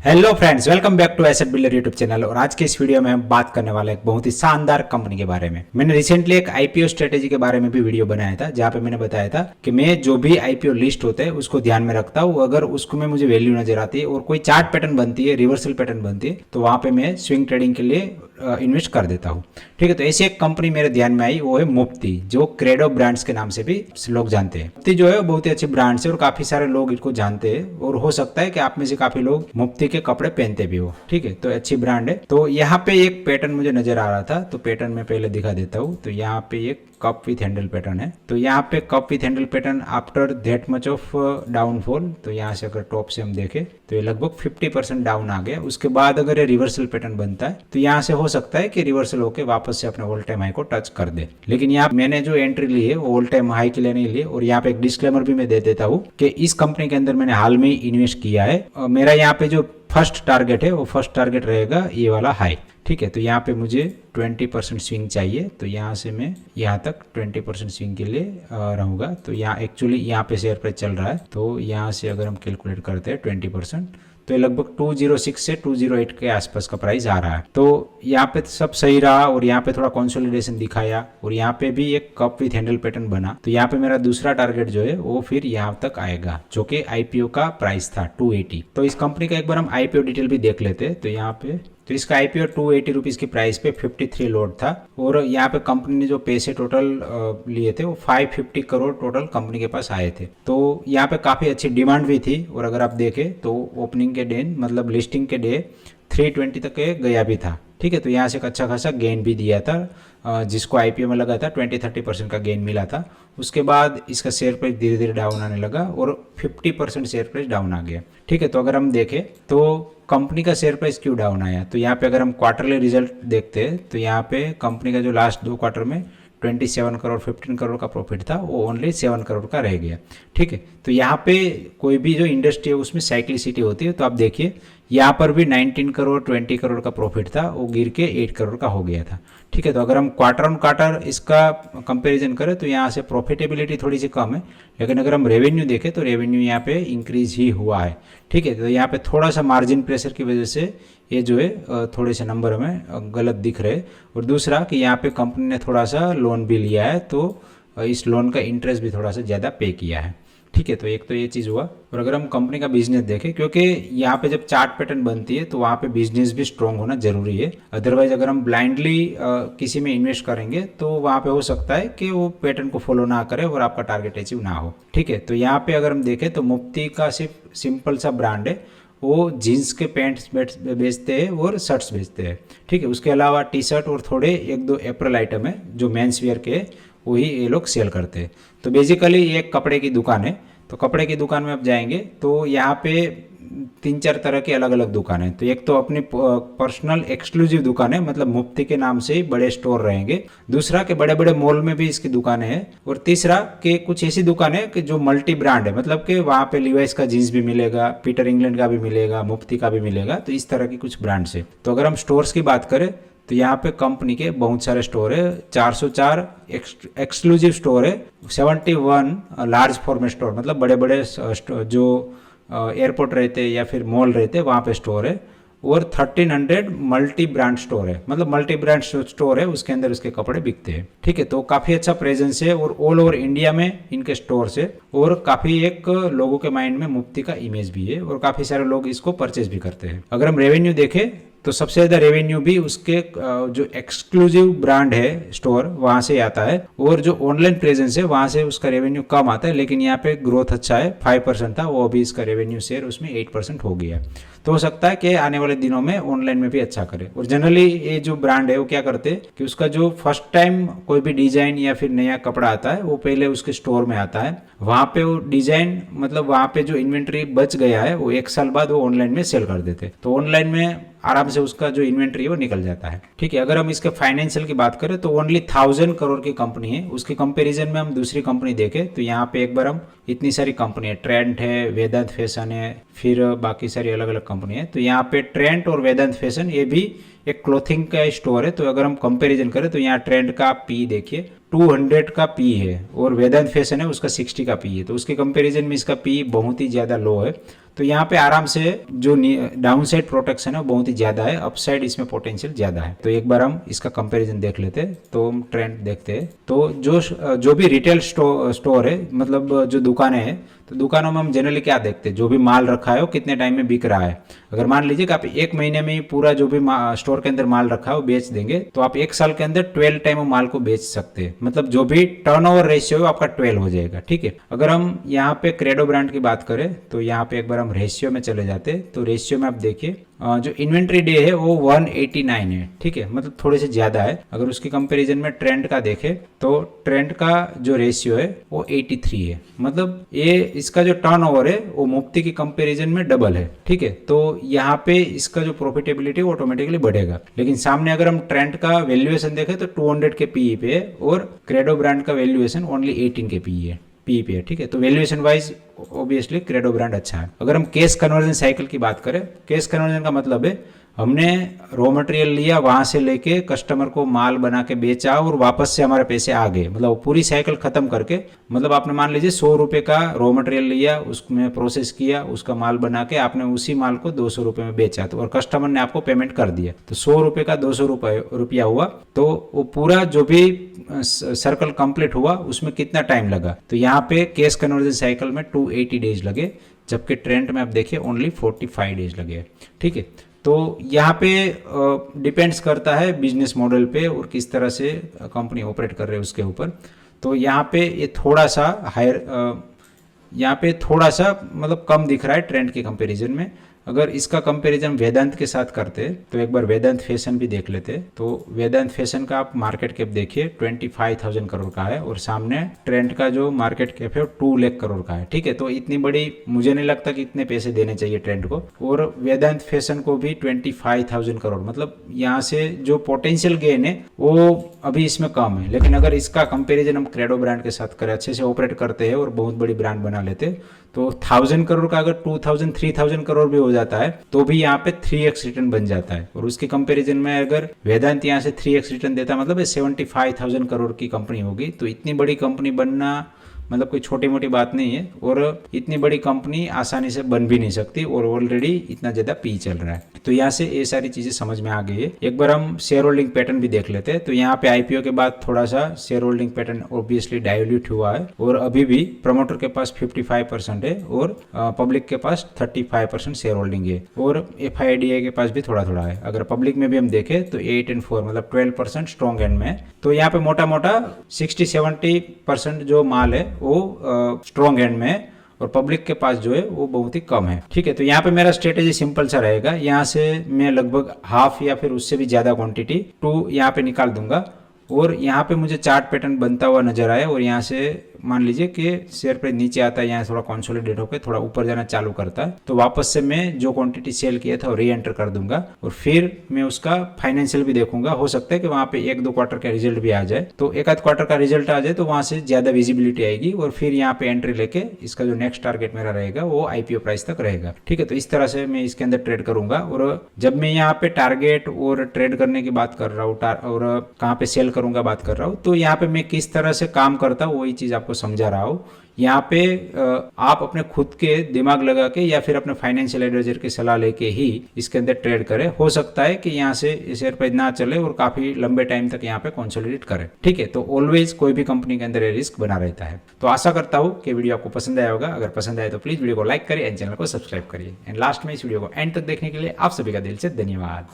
Hello friends, welcome back to asset builder YouTube channel. और आज के इस वीडियो में हम बात करने वाले एक बहुत ही शानदार कंपनी के बारे में। मैंने रिसेंटली एक आईपीओ स्ट्रेटेजी के बारे में भी वीडियो बनाया था, जहां पे मैंने बताया था कि मैं जो भी आईपीओ लिस्ट होते हैं उसको ध्यान में रखता हूँ। अगर उसको में मुझे वैल्यू नजर आती है और कोई चार्ट पैटर्न बनती है, रिवर्सल पैटर्न बनती है, तो वहां पे मैं स्विंग ट्रेडिंग के लिए इन्वेस्ट कर देता हूँ। ठीक है, तो ऐसी एक कंपनी मेरे ध्यान में आई, वो है मुफ्ती, जो क्रेडो ब्रांड्स के नाम से भी लोग जानते हैं। मुफ्ती जो है बहुत ही अच्छी ब्रांड है और काफी सारे लोग इसको जानते हैं, और हो सकता है कि आप में से काफी लोग मुफ्ती के कपड़े पहनते भी हो। ठीक है, तो अच्छी ब्रांड है। तो यहाँ पे एक पैटर्न मुझे नजर आ रहा था, तो पैटर्न में पहले दिखा देता हूँ। तो यहाँ पे एक कप विथ हैंडल पैटर्न है। तो यहाँ पे cup with handle pattern after that much of downfall, तो यहाँ से अगर टॉप से हम देखें तो ये लगभग 50% डाउन आ गया। उसके बाद अगर ये रिवर्सल पैटर्न बनता है तो यहाँ से हो सकता है कि रिवर्सल होकर वापस से अपने ऑल टाइम हाई को टच कर दे। लेकिन यहाँ मैंने जो एंट्री ली है वो ऑल टाइम हाई के लिए नहीं ली। और यहाँ पे एक डिस्क्लेमर भी मैं दे देता हूँ कि इस कंपनी के अंदर मैंने हाल में इन्वेस्ट किया है। मेरा यहाँ पे जो फर्स्ट टारगेट है वो फर्स्ट टारगेट रहेगा ये वाला हाई। ठीक है, तो यहाँ पे मुझे 20% स्विंग चाहिए। तो यहाँ से मैं यहाँ तक 20% स्विंग के लिए रहूँगा। तो यहाँ एक्चुअली यहाँ पे शेयर प्राइस चल रहा है, तो यहाँ से अगर हम कैलकुलेट करते हैं 20%, तो ये लगभग 206 से 208 के आसपास का प्राइस आ रहा है। तो यहाँ पे सब सही रहा और यहाँ पे थोड़ा कंसोलिडेशन दिखाया और यहाँ पे भी एक कप विथ हैंडल पैटर्न बना। तो यहाँ पे मेरा दूसरा टारगेट जो है वो फिर यहाँ तक आएगा, जो कि आईपीओ का प्राइस था 280। तो इस कंपनी का एक बार हम आईपीओ डिटेल भी देख लेते हैं। तो यहाँ पे तो इसका आईपीओ 280 रुपीज़ की प्राइस पे 53 लोड था। और यहाँ पे कंपनी ने जो पैसे टोटल लिए थे वो 550 करोड़ टोटल कंपनी के पास आए थे। तो यहाँ पे काफ़ी अच्छी डिमांड भी थी। और अगर आप देखें तो ओपनिंग के डे मतलब लिस्टिंग के डे 320 तक गया भी था। ठीक है, तो यहाँ से एक अच्छा खासा गेन भी दिया था, जिसको आईपीओ में लगा था 20-30% का गेन मिला था। उसके बाद इसका शेयर प्राइस धीरे धीरे डाउन आने लगा और 50% शेयर प्राइस डाउन आ गया। ठीक है, तो अगर हम देखें तो कंपनी का शेयर प्राइस क्यों डाउन आया, तो यहाँ पे अगर हम क्वार्टरली रिजल्ट देखते हैं तो यहाँ पे कंपनी का जो लास्ट 2 क्वार्टर में 27 करोड़ 15 करोड़ का प्रॉफिट था, वो ओनली 7 करोड़ का रह गया। ठीक है, तो यहाँ पे कोई भी जो इंडस्ट्री है उसमें साइक्लिसिटी होती है। तो आप देखिए यहाँ पर भी 19 करोड़ 20 करोड़ का प्रॉफिट था, वो गिर के 8 करोड़ का हो गया था। ठीक है, तो अगर हम क्वार्टर ऑन क्वार्टर इसका कंपैरिजन करें तो यहाँ से प्रॉफिटेबिलिटी थोड़ी सी कम है। लेकिन अगर हम रेवेन्यू देखें तो रेवेन्यू यहाँ पे इंक्रीज ही हुआ है। ठीक है, तो यहाँ पे थोड़ा सा मार्जिन प्रेशर की वजह से ये जो है थोड़े से नंबर हमें गलत दिख रहे। और दूसरा कि यहाँ पे कंपनी ने थोड़ा सा लोन भी लिया है, तो इस लोन का इंटरेस्ट भी थोड़ा सा ज़्यादा पे किया है। ठीक है, तो एक तो ये चीज़ हुआ। और अगर हम कंपनी का बिजनेस देखें, क्योंकि यहाँ पे जब चार्ट पैटर्न बनती है तो वहाँ पे बिजनेस भी स्ट्रॉन्ग होना जरूरी है। अदरवाइज अगर हम ब्लाइंडली किसी में इन्वेस्ट करेंगे तो वहाँ पे हो सकता है कि वो पैटर्न को फॉलो ना करे और आपका टारगेट अचीव ना हो। ठीक है, तो यहाँ पे अगर हम देखें तो मुफ्ती का सिर्फ सिंपल सा ब्रांड है, वो जीन्स के पैंट्स बेचते हैं और शर्ट्स बेचते हैं। ठीक है, उसके अलावा टी शर्ट और थोड़े 1-2 अप्रैल आइटम है जो मेंस वेयर के, वही ये लोग सेल करते हैं। तो बेसिकली ये एक कपड़े की दुकान है। तो कपड़े की दुकान में आप जाएंगे तो यहाँ पे 3-4 तरह की अलग अलग दुकान है। तो एक तो अपनी पर्सनल एक्सक्लूसिव दुकान है, मतलब मुफ्ती के नाम से ही बड़े स्टोर रहेंगे। दूसरा कि बड़े बड़े मॉल में भी इसकी दुकानें हैं। और तीसरा कि कुछ ऐसी दुकान है कि जो मल्टी ब्रांड है, मतलब कि वहाँ पे लिवाइस का जीन्स भी मिलेगा, पीटर इंग्लैंड का भी मिलेगा, मुफ्ती का भी मिलेगा। तो इस तरह की कुछ ब्रांड्स है। तो अगर हम स्टोर्स की बात करें तो यहाँ पे कंपनी के बहुत सारे स्टोर है। 404 एक्सक्लूसिव स्टोर है, 71 लार्ज फॉर्मेट स्टोर, मतलब बड़े बड़े जो एयरपोर्ट रहते हैं या फिर मॉल रहते हैं वहाँ पे स्टोर है। और 1300 मल्टी ब्रांड स्टोर है, मतलब मल्टी ब्रांड स्टोर है, उसके अंदर उसके कपड़े बिकते हैं। ठीक है, तो काफ़ी अच्छा प्रेजेंस है और ऑल ओवर इंडिया में इनके स्टोर्स है। और काफ़ी एक लोगों के माइंड में मुफ्ती का इमेज भी है और काफ़ी सारे लोग इसको परचेज भी करते हैं। अगर हम रेवेन्यू देखें तो सबसे ज़्यादा रेवेन्यू भी उसके जो एक्सक्लूसिव ब्रांड है स्टोर वहाँ से आता है। और जो ऑनलाइन प्रेजेंस है वहाँ से उसका रेवेन्यू कम आता है, लेकिन यहाँ पे ग्रोथ अच्छा है। 5% था, वो अभी इसका रेवेन्यू शेयर उसमें 8% हो गया। तो हो सकता है कि आने वाले दिनों में ऑनलाइन में भी अच्छा करे। और जनरली ये जो ब्रांड है वो क्या करते हैं कि उसका जो फर्स्ट टाइम कोई भी डिजाइन या फिर नया कपड़ा आता है वो पहले उसके स्टोर में आता है। वहाँ पे वो डिजाइन, मतलब वहाँ पे जो इन्वेंट्री बच गया है वो 1 साल बाद वो ऑनलाइन में सेल कर देते। तो ऑनलाइन में आराम से उसका जो इन्वेंट्री है वो निकल जाता है। ठीक है, अगर हम इसके फाइनेंशियल की बात करें तो ओनली 1000 करोड़ की कंपनी है। उसके कंपैरिजन में हम दूसरी कंपनी देखें तो यहाँ पे एक बार हम इतनी सारी कंपनी है, ट्रेंट है, वेदांत फैशन है, फिर बाकी सारी अलग अलग कंपनी है। तो यहाँ पे ट्रेंट और वेदांत फैशन ये भी एक क्लोथिंग का स्टोर है। तो अगर हम कंपैरिजन करें तो यहाँ ट्रेंड का पी देखिए 200 का पी है और वेदांत फैशन है उसका 60 का पी है। तो उसके कंपैरिजन में इसका पी बहुत ही ज़्यादा लो है। तो यहाँ पे आराम से जो डाउन साइड प्रोटेक्शन है वो बहुत ही ज्यादा है, अपसाइड इसमें पोटेंशियल ज्यादा है। तो एक बार हम इसका कंपैरिजन देख लेते हैं, तो हम ट्रेंड देखते हैं। तो जो भी रिटेल स्टोर है, मतलब जो दुकानें हैं, तो दुकानों में हम जनरली क्या देखते हैं, जो भी माल रखा है वो कितने टाइम में बिक रहा है। अगर मान लीजिए कि आप एक महीने में ही पूरा जो भी स्टोर के अंदर माल रखा है वो बेच देंगे, तो आप एक साल के अंदर 12 टाइम वो माल को बेच सकते हैं। मतलब जो भी टर्नओवर रेशियो है आपका 12 हो जाएगा। ठीक है, अगर हम यहाँ पे क्रेडो ब्रांड की बात करें तो यहाँ पे एक बार हम रेशियो में चले जाते हैं। तो रेशियो में आप देखिए जो इन्वेंट्री डे है वो 189 है। ठीक है, मतलब थोड़े से ज्यादा है। अगर उसकी कंपैरिजन में ट्रेंड का देखें तो ट्रेंड का जो रेशियो है वो 83 है। मतलब ये इसका जो टर्नओवर है वो मुफ्ती की कंपैरिजन में डबल है। ठीक है, तो यहाँ पे इसका जो प्रॉफिटेबिलिटी वो ऑटोमेटिकली बढ़ेगा। लेकिन सामने अगर हम ट्रेंड का वैल्यूएशन देखें तो 200 के पीई पे है और क्रेडो ब्रांड का वैल्यूएशन ओनली 18 के पीई है। ठीक है, तो valuation wise obviously credo brand अच्छा है। अगर हम कैश कन्वर्जन साइकिल की बात करें, कैश कन्वर्जन का मतलब है हमने रॉ मटेरियल लिया, वहां से लेके कस्टमर को माल बना के बेचा और वापस से हमारे पैसे आ गए। मतलब पूरी साइकिल खत्म करके, मतलब आपने मान लीजिए 100 रुपए का रॉ मटेरियल लिया, उसमें प्रोसेस किया, उसका माल बना के आपने उसी माल को 200 रुपए में बेचा, तो और कस्टमर ने आपको पेमेंट कर दिया, तो 100 रुपए का 200 रुपया हुआ। तो वो पूरा जो भी सर्कल कंप्लीट हुआ उसमें कितना टाइम लगा, तो यहाँ पे कैश कन्वर्जन साइकिल में 280 डेज लगे, जबकि ट्रेंड में आप देखिए ओनली 45 डेज लगे। ठीक है, तो यहाँ पे डिपेंड्स करता है बिजनेस मॉडल पे और किस तरह से कंपनी ऑपरेट कर रहे हैं उसके ऊपर। तो यहाँ पे ये थोड़ा सा हायर, यहाँ पे थोड़ा सा मतलब कम दिख रहा है ट्रेंड के कंपैरिजन में। अगर इसका कंपैरिजन वेदांत के साथ करते हैं तो एक बार वेदांत फैशन भी देख लेते हैं। तो वेदांत फैशन का आप मार्केट कैप देखिए 25,000 करोड़ का है और सामने ट्रेंड का जो मार्केट कैप है वो 2 लाख करोड़ का है। ठीक है, तो इतनी बड़ी मुझे नहीं लगता कि इतने पैसे देने चाहिए ट्रेंड को, और वेदांत फैशन को भी 25,000 करोड़, मतलब यहाँ से जो पोटेंशियल गेन है वो अभी इसमें कम है। लेकिन अगर इसका कंपेरिजन हम क्रेडो ब्रांड के साथ करें, अच्छे से ऑपरेट करते हैं और बहुत बड़ी ब्रांड बना लेते, तो 1000 करोड़ का अगर 2000 3000 करोड़ भी हो जाता है तो भी यहाँ पे 3x रिटर्न बन जाता है। और उसके कंपैरिजन में अगर वेदांत यहाँ से 3x रिटर्न देता, मतलब 75,000 करोड़ की कंपनी होगी। तो इतनी बड़ी कंपनी बनना मतलब कोई छोटी मोटी बात नहीं है, और इतनी बड़ी कंपनी आसानी से बन भी नहीं सकती, और ऑलरेडी इतना ज्यादा पी चल रहा है। तो यहाँ से ये सारी चीजें समझ में आ गई है। एक बार हम शेयर होल्डिंग पैटर्न भी देख लेते हैं। तो यहाँ पे आईपीओ के बाद थोड़ा सा share holding pattern obviously dilute हुआ है, और अभी भी प्रमोटर के पास 55% है और पब्लिक के पास 35% शेयर होल्डिंग है, और FIDI के पास भी थोड़ा थोड़ा है। अगर पब्लिक में भी हम देखें तो 8 और 4 मतलब 12% स्ट्रॉन्ग एंड में। तो यहाँ पे मोटा मोटा 60-70% जो माल है वो स्ट्रॉन्ग एंड में है, और पब्लिक के पास जो है वो बहुत ही कम है। ठीक है, तो यहाँ पे मेरा स्ट्रेटेजी सिंपल सा रहेगा। यहाँ से मैं लगभग हाफ या फिर उससे भी ज्यादा क्वांटिटी 2 यहाँ पे निकाल दूंगा, और यहाँ पे मुझे चार्ट पैटर्न बनता हुआ नजर आया, और यहाँ से मान लीजिए कि शेयर प्राइस नीचे आता है, यहाँ थोड़ा कंसोलिडेट होकर थोड़ा ऊपर जाना चालू करता है, तो वापस से मैं जो क्वांटिटी सेल किया था वो री एंटर कर दूंगा, और फिर मैं उसका फाइनेंशियल भी देखूंगा। हो सकता है कि वहां पे 1-2 क्वार्टर का रिजल्ट भी आ जाए, तो एक आध क्वार्टर का रिजल्ट आ जाए तो वहां से ज्यादा विजिबिलिटी आएगी, और फिर यहाँ पे एंट्री लेके इसका जो नेक्स्ट टारगेट मेरा रहेगा वो आईपीओ प्राइस तक रहेगा। ठीक है, तो इस तरह से मैं इसके अंदर ट्रेड करूंगा। और जब मैं यहाँ पे टारगेट और ट्रेड करने की बात कर रहा हूँ और कहाँ पे सेल करूंगा बात कर रहा हूँ, तो यहाँ पे मैं किस तरह से काम करता हूँ वही चीज आपको समझा रहा हूँ। यहाँ पे आप अपने खुद के दिमाग लगा के या फिर अपने फाइनेंशियल एडवाइजर की सलाह लेके ही इसके अंदर ट्रेड करें। हो सकता है कि यहाँ से शेयर प्राइस ना चले और काफी लंबे टाइम तक यहाँ पे कंसोलिडेट करे। ठीक है, तो ऑलवेज कोई भी कंपनी के अंदर ये रिस्क बना रहता है। तो आशा करता हूँ कि वीडियो आपको पसंद आया होगा। अगर पसंद आए तो प्लीज वीडियो को लाइक करिए एंड चैनल को सब्सक्राइब करिए। एंड लास्ट में इस वीडियो को एंड तक देखने के लिए आप सभी का दिल से धन्यवाद।